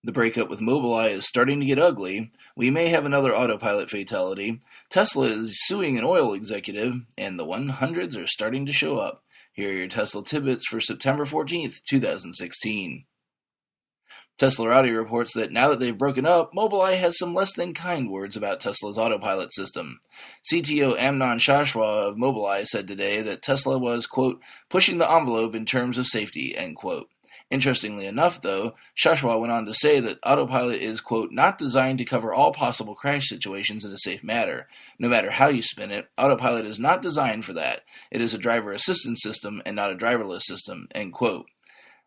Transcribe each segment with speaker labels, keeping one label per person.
Speaker 1: The breakup with MobilEye is starting to get ugly. We may have another Autopilot fatality. Tesla is suing an oil executive, and the 100s are starting to show up. Here are your Tesla tidbits for September 14th, 2016. Teslarati reports that now that they've broken up, MobilEye has some less than kind words about Tesla's Autopilot system. CTO Amnon Shashwat of MobilEye said today that Tesla was, quote, pushing the envelope in terms of safety, end quote. Interestingly enough, though, Shashwat went on to say that Autopilot is, quote, not designed to cover all possible crash situations in a safe manner. No matter how you spin it, Autopilot is not designed for that. It is a driver assistance system and not a driverless system, end quote.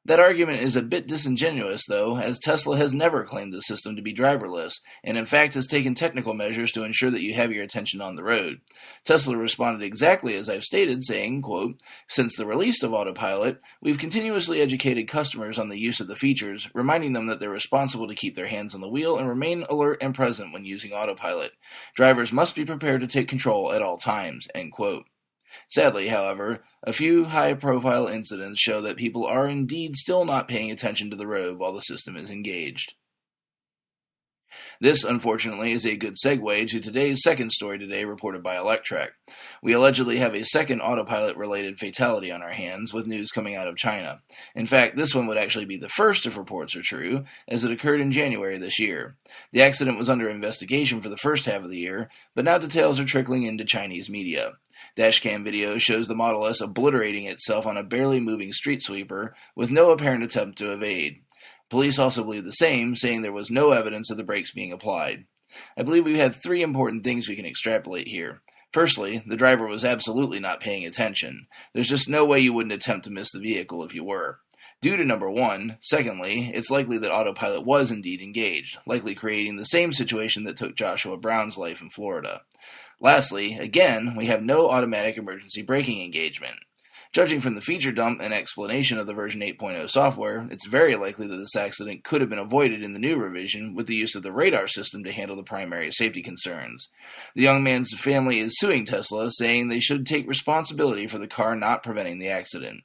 Speaker 1: That argument is a bit disingenuous, though, as Tesla has never claimed the system to be driverless, and in fact has taken technical measures to ensure that you have your attention on the road. Tesla responded exactly as I've stated, saying, quote, since the release of Autopilot, we've continuously educated customers on the use of the features, reminding them that they're responsible to keep their hands on the wheel and remain alert and present when using Autopilot. Drivers must be prepared to take control at all times, end quote. Sadly, however, a few high-profile incidents show that people are indeed still not paying attention to the road while the system is engaged. This, unfortunately, is a good segue to today's second story today reported by Electrek. We allegedly have a second Autopilot-related fatality on our hands, with news coming out of China. In fact, this one would actually be the first if reports are true, as it occurred in January this year. The accident was under investigation for the first half of the year, but now details are trickling into Chinese media. Dashcam video shows the Model S obliterating itself on a barely moving street sweeper, with no apparent attempt to evade. Police also believe the same, saying there was no evidence of the brakes being applied. I believe we have three important things we can extrapolate here. Firstly, the driver was absolutely not paying attention. There's just no way you wouldn't attempt to miss the vehicle if you were. Due to number one. Secondly, it's likely that Autopilot was indeed engaged, likely creating the same situation that took Joshua Brown's life in Florida. Lastly, again, we have no automatic emergency braking engagement. Judging from the feature dump and explanation of the version 8.0 software, it's very likely that this accident could have been avoided in the new revision with the use of the radar system to handle the primary safety concerns. The young man's family is suing Tesla, saying they should take responsibility for the car not preventing the accident.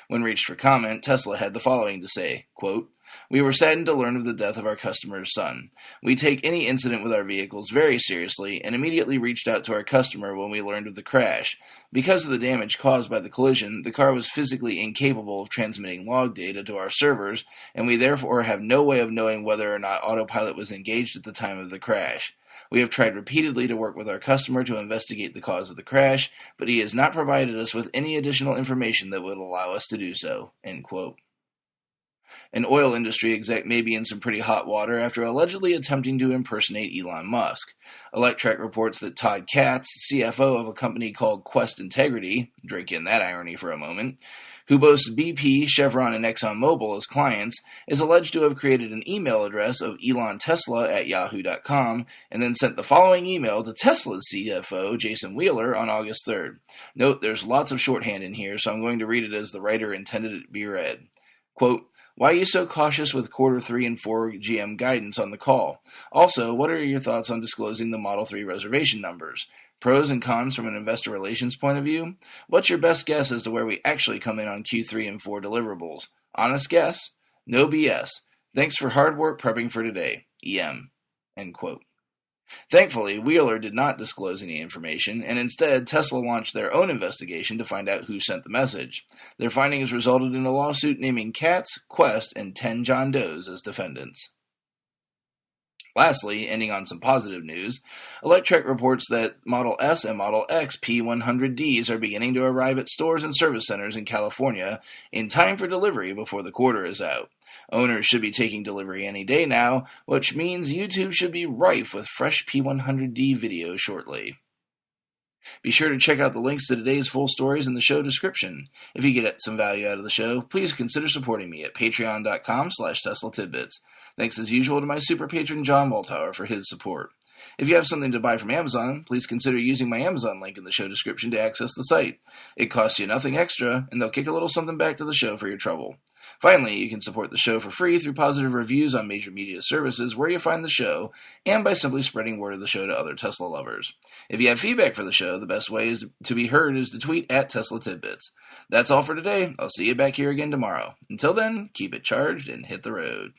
Speaker 1: When reached for comment, Tesla had the following to say, quote, we were saddened to learn of the death of our customer's son. We take any incident with our vehicles very seriously and immediately reached out to our customer when we learned of the crash. Because of the damage caused by the collision, the car was physically incapable of transmitting log data to our servers, and we therefore have no way of knowing whether or not Autopilot was engaged at the time of the crash. We have tried repeatedly to work with our customer to investigate the cause of the crash, but he has not provided us with any additional information that would allow us to do so, end quote. An oil industry exec may be in some pretty hot water after allegedly attempting to impersonate Elon Musk. Electrek reports that Todd Katz, CFO of a company called Quest Integrity, drink in that irony for a moment, who boasts BP, Chevron, and ExxonMobil as clients, is alleged to have created an email address of ElonTesla@yahoo.com and then sent the following email to Tesla's CFO, Jason Wheeler, on August 3rd. Note, there's lots of shorthand in here, so I'm going to read it as the writer intended it to be read. Quote, why are you so cautious with quarter 3 and 4 GM guidance on the call? Also, what are your thoughts on disclosing the Model 3 reservation numbers? Pros and cons from an investor relations point of view? What's your best guess as to where we actually come in on Q3 and 4 deliverables? Honest guess? No BS. Thanks for hard work prepping for today. EM. End quote. Thankfully, Wheeler did not disclose any information, and instead Tesla launched their own investigation to find out who sent the message. Their findings resulted in a lawsuit naming Katz, Quest, and 10 John Does as defendants. Lastly, ending on some positive news, Electrek reports that Model S and Model X P100Ds are beginning to arrive at stores and service centers in California in time for delivery before the quarter is out. Owners should be taking delivery any day now, which means YouTube should be rife with fresh P100D videos shortly. Be sure to check out the links to today's full stories in the show description. If you get some value out of the show, please consider supporting me at patreon.com/Tesla Tidbits. Thanks as usual to my super patron John Moltower for his support. If you have something to buy from Amazon, please consider using my Amazon link in the show description to access the site. It costs you nothing extra, and they'll kick a little something back to the show for your trouble. Finally, you can support the show for free through positive reviews on major media services where you find the show, and by simply spreading word of the show to other Tesla lovers. If you have feedback for the show, the best way to be heard is to tweet at Tesla Tidbits. That's all for today. I'll see you back here again tomorrow. Until then, keep it charged and hit the road.